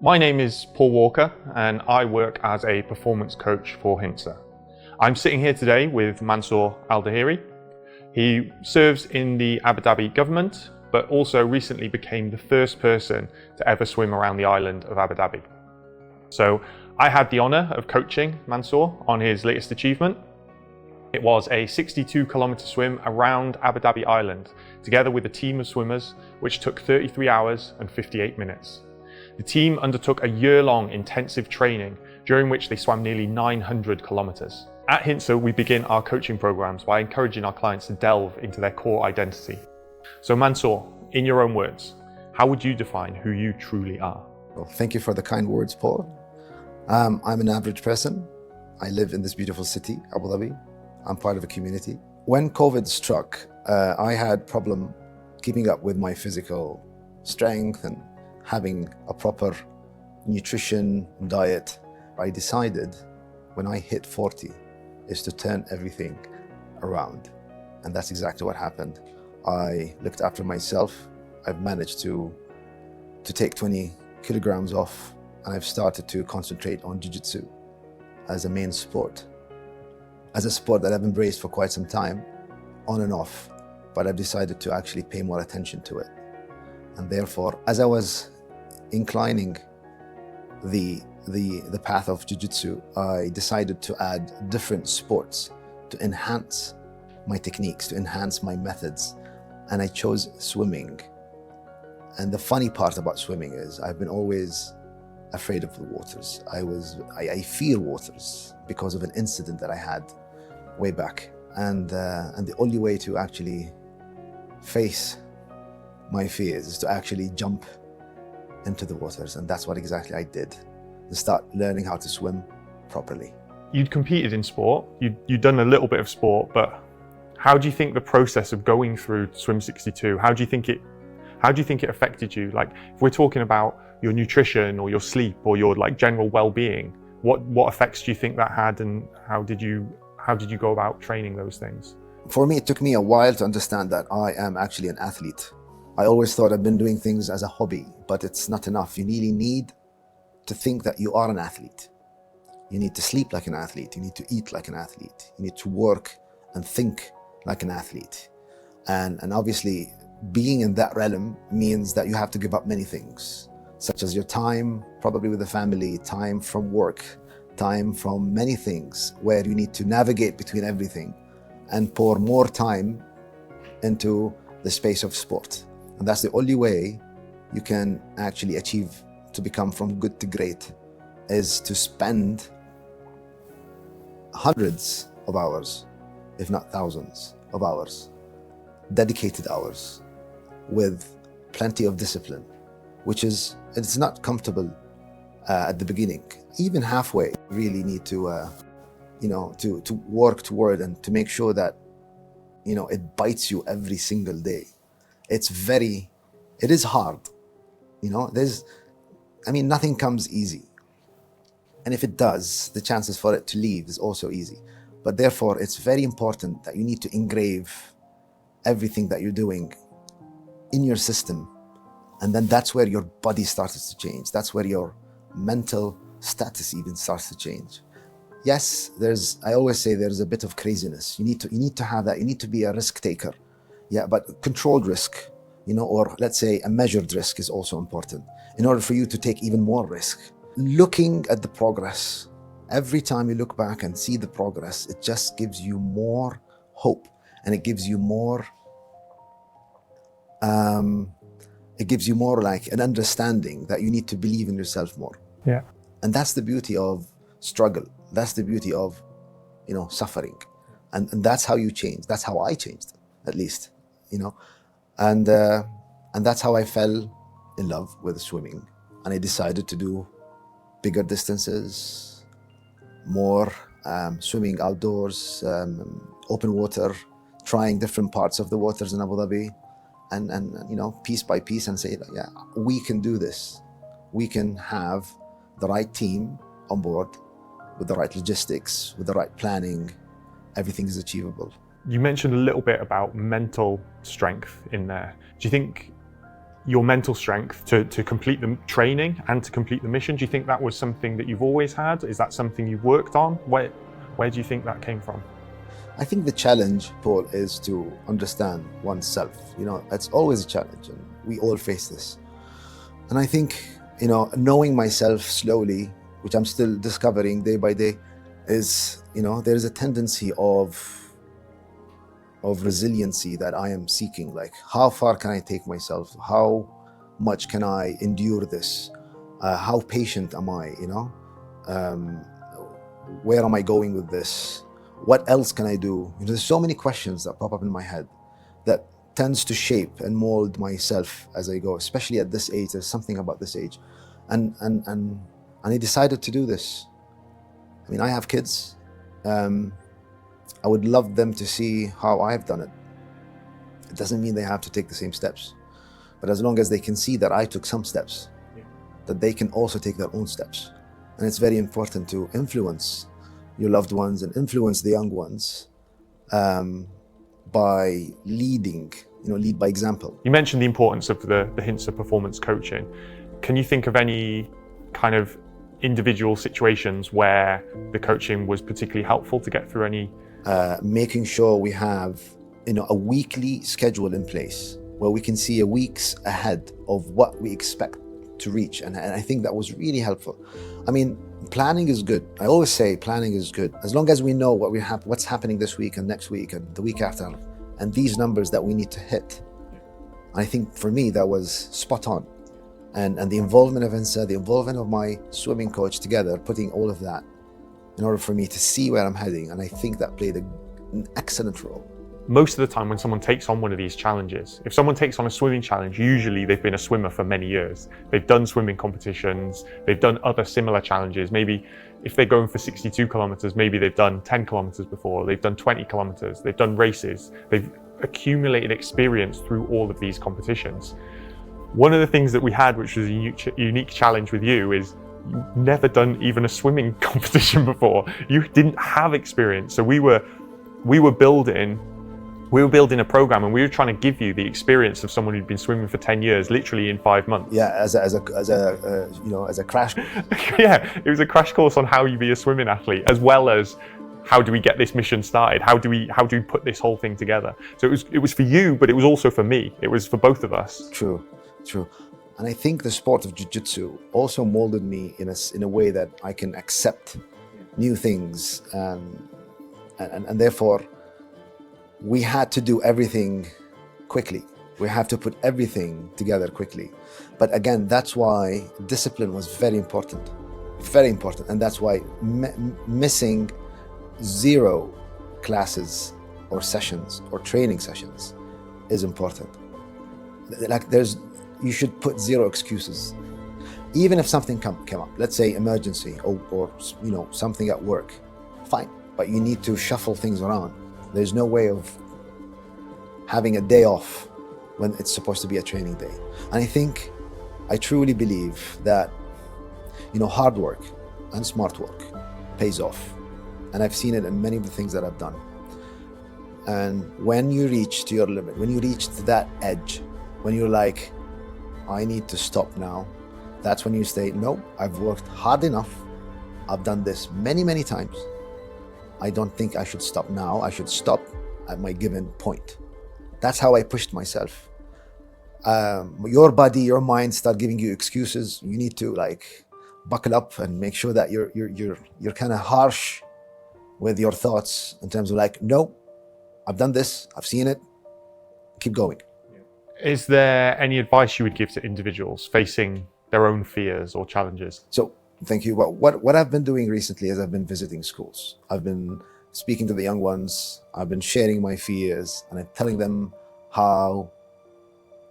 My name is Paul Walker and I work as a performance coach for Hinsa. I'm sitting here today with Mansour Al Dhaheri. He serves in the Abu Dhabi government, but also recently became the first person to ever swim around the island of Abu Dhabi. So I had the honour of coaching Mansour on his latest achievement. It was a 62-kilometre swim around Abu Dhabi Island, together with a team of swimmers, which took 33 hours and 58 minutes. The team undertook a year-long intensive training, during which they swam nearly 900 kilometres. At Hinsa, we begin our coaching programs by encouraging our clients to delve into their core identity. So Mansour, in your own words, how would you define who you truly are? Well, thank you for the kind words, Paul. I'm an average person. I live in this beautiful city, Abu Dhabi. I'm part of a community. When COVID struck, I had problem keeping up with my physical strength and having a proper nutrition diet. I decided when I hit 40 is to turn everything around. And that's exactly what happened. I looked after myself. I've managed to take 20 kilograms off, and I've started to concentrate on jiu-jitsu as a main sport. As a sport that I've embraced for quite some time, on and off, but I've decided to actually pay more attention to it. And therefore, as I was inclining the path of jiu-jitsu, I decided to add different sports to enhance my techniques, to enhance my methods, and I chose swimming. And the funny part about swimming is I've been always afraid of the waters. I fear waters because of an incident that I had way back. And the only way to actually face my fears is to actually jump into the waters. And that's what exactly I did, to start learning how to swim properly. You'd competed in sport, you'd done a little bit of sport, but how do you think the process of going through Swim 62, how do you think it affected you? Like, if we're talking about your nutrition or your sleep or your general well-being, what effects do you think that had, and how did you go about training those things? For me, it took me a while to understand that I am actually an athlete. I always thought I've been doing things as a hobby, but it's not enough. You really need to think that you are an athlete. You need to sleep like an athlete. You need to eat like an athlete. You need to work and think like an athlete. And obviously, being in that realm means that you have to give up many things, such as your time, probably with the family, time from work, time from many things, where you need to navigate between everything and pour more time into the space of sport. And that's the only way you can actually achieve to become from good to great, is to spend hundreds of hours, if not thousands of hours, dedicated hours, with plenty of discipline, it's not comfortable at the beginning. Even halfway, you really need to work toward and to make sure that it bites you every single day. It is hard. Nothing comes easy. And if it does, the chances for it to leave is also easy. But therefore, it's very important that you need to engrave everything that you're doing in your system. And then that's where your body starts to change. That's where your mental status even starts to change. Yes, I always say there's a bit of craziness. You need to have that. You need to be a risk taker. Yeah, but controlled risk, or let's say a measured risk is also important in order for you to take even more risk. Looking at the progress, every time you look back and see the progress, it just gives you more hope, and it gives you more like an understanding that you need to believe in yourself more. Yeah. And that's the beauty of struggle. That's the beauty of, suffering. And that's how you change. That's how I changed, at least, And that's how I fell in love with swimming. And I decided to do bigger distances, more swimming outdoors, open water, trying different parts of the waters in Abu Dhabi, and piece by piece, and say, yeah, we can do this. We can have the right team on board, with the right logistics, with the right planning. Everything is achievable. You mentioned a little bit about mental strength in there. Do you think your mental strength to complete the training and to complete the mission? Do you think that was something that you've always had? Is that something you've worked on? Where do you think that came from? I think the challenge, Paul, is to understand oneself. That's always a challenge, and we all face this. And I think, knowing myself slowly, which I'm still discovering day by day, is, there's a tendency of resiliency that I am seeking. Like, how far can I take myself? How much can I endure this? How patient am I? Where am I going with this? What else can I do? There's so many questions that pop up in my head that tends to shape and mold myself as I go, especially at this age. There's something about this age. And I decided to do this. I mean, I have kids. I would love them to see how I've done it. It doesn't mean they have to take the same steps, but as long as they can see that I took some steps, that they can also take their own steps. And it's very important to influence your loved ones and influence the young ones by leading, lead by example. You mentioned the importance of the HINSA performance coaching. Can you think of any kind of individual situations where the coaching was particularly helpful to get through any? Making sure we have, a weekly schedule in place where we can see a week's ahead of what we expect to reach. And I think that was really helpful. I mean, planning is good. I always say planning is good. As long as we know what's happening this week and next week and the week after, and these numbers that we need to hit. I think for me, that was spot on. And the involvement of HINSA, the involvement of my swimming coach together, putting all of that in order for me to see where I'm heading. And I think that played an excellent role. Most of the time when someone takes on one of these challenges, if someone takes on a swimming challenge, usually they've been a swimmer for many years. They've done swimming competitions, they've done other similar challenges. Maybe if they're going for 62 kilometers, maybe they've done 10 kilometers before, they've done 20 kilometers, they've done races, they've accumulated experience through all of these competitions. One of the things that we had, which was a unique challenge with you, is you've never done even a swimming competition before. You didn't have experience. So we were building a program, and we were trying to give you the experience of someone who'd been swimming for 10 years, literally in 5 months. Yeah, as a crash. Yeah, it was a crash course on how you be a swimming athlete, as well as how do we get this mission started? How do we put this whole thing together? So it was for you, but it was also for me. It was for both of us. True. And I think the sport of jiu-jitsu also molded me in a way that I can accept new things, and therefore we had to do everything quickly. We have to put everything together quickly. But again, that's why discipline was very important, and that's why missing 0 classes or sessions or training sessions is important. Like you should put 0 excuses. Even if something came up, let's say emergency or something at work, fine, but you need to shuffle things around. There's no way of having a day off when it's supposed to be a training day. And I truly believe that, hard work and smart work pays off. And I've seen it in many of the things that I've done. And when you reach to your limit, when you reach to that edge, when you're like, I need to stop now, that's when you say, no, I've worked hard enough. I've done this many, many times. I don't think I should stop now. I should stop at my given point. That's how I pushed myself. Your body, your mind start giving you excuses. You need to buckle up and make sure that you're kind of harsh with your thoughts in terms of no, I've done this, I've seen it, keep going. Is there any advice you would give to individuals facing their own fears or challenges? So, thank you. Well, what I've been doing recently is I've been visiting schools. I've been speaking to the young ones. I've been sharing my fears, and I'm telling them how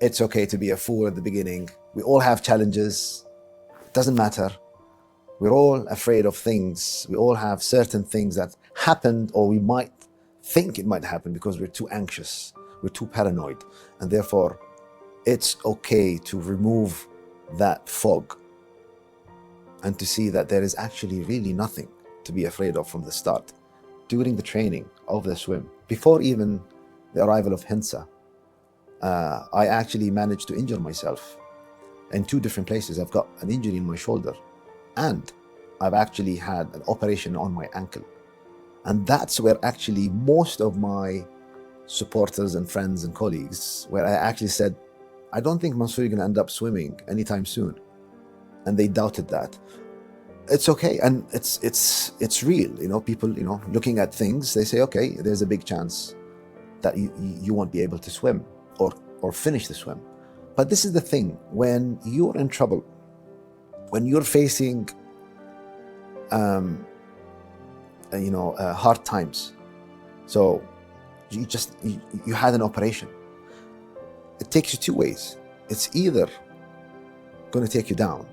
it's okay to be a fool at the beginning. We all have challenges. It doesn't matter. We're all afraid of things. We all have certain things that happened, or we might think it might happen because we're too anxious. We're too paranoid. And therefore, it's okay to remove that fog and to see that there is actually really nothing to be afraid of from the start. During the training of the swim, before even the arrival of HINSA, I actually managed to injure myself in 2 different places. I've got an injury in my shoulder, and I've actually had an operation on my ankle. And that's where actually most of my supporters and friends and colleagues, where I actually said, I don't think Mansour you're going to end up swimming anytime soon. And they doubted that. It's okay, and it's real. People, looking at things, they say, okay, there's a big chance that you won't be able to swim or finish the swim. But this is the thing: when you're in trouble, when you're facing, hard times, so you had an operation. It takes you 2 ways. It's either going to take you down,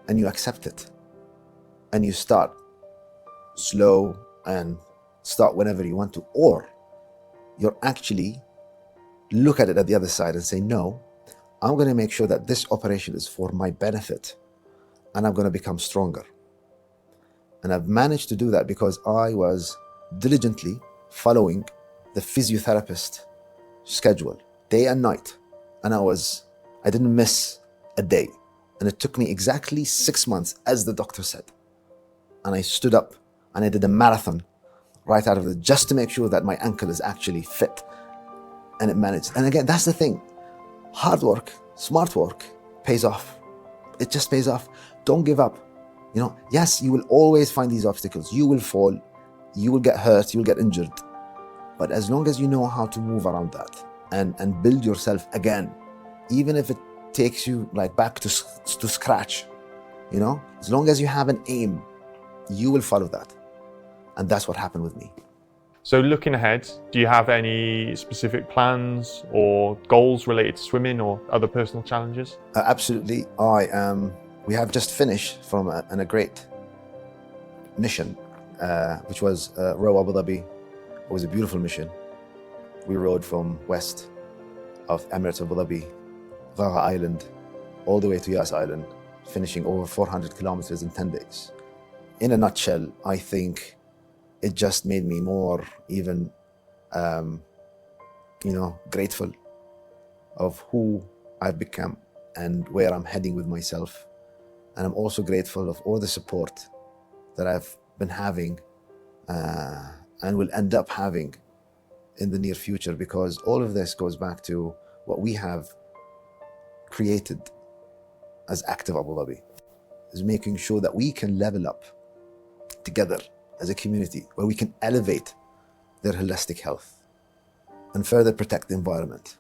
and you accept it, and you start slow and start whenever you want to, or you're actually look at it at the other side and say, no, I'm going to make sure that this operation is for my benefit, and I'm going to become stronger. And I've managed to do that because I was diligently following the physiotherapist schedule day and night, and I didn't miss a day. And it took me exactly 6 months, as the doctor said. And I stood up and I did a marathon right out of it, just to make sure that my ankle is actually fit. And it managed. And again, that's the thing. Hard work, smart work pays off. It just pays off. Don't give up. Yes, you will always find these obstacles. You will fall, you will get hurt, you will get injured. But as long as you know how to move around that and build yourself again, even if it takes you back to scratch, as long as you have an aim, you will follow that. And that's what happened with me. So looking ahead, do you have any specific plans or goals related to swimming or other personal challenges? Absolutely. We have just finished from a great mission, which was Row Abu Dhabi. It was a beautiful mission. We rowed from west of Emirates of Abu Dhabi, Ghaga Island, all the way to Yas Island, finishing over 400 kilometers in 10 days. In a nutshell, I think it just made me more even, grateful of who I've become and where I'm heading with myself. And I'm also grateful of all the support that I've been having and will end up having in the near future, because all of this goes back to what we have created as Active Abu Dhabi, is making sure that we can level up together as a community, where we can elevate their holistic health and further protect the environment.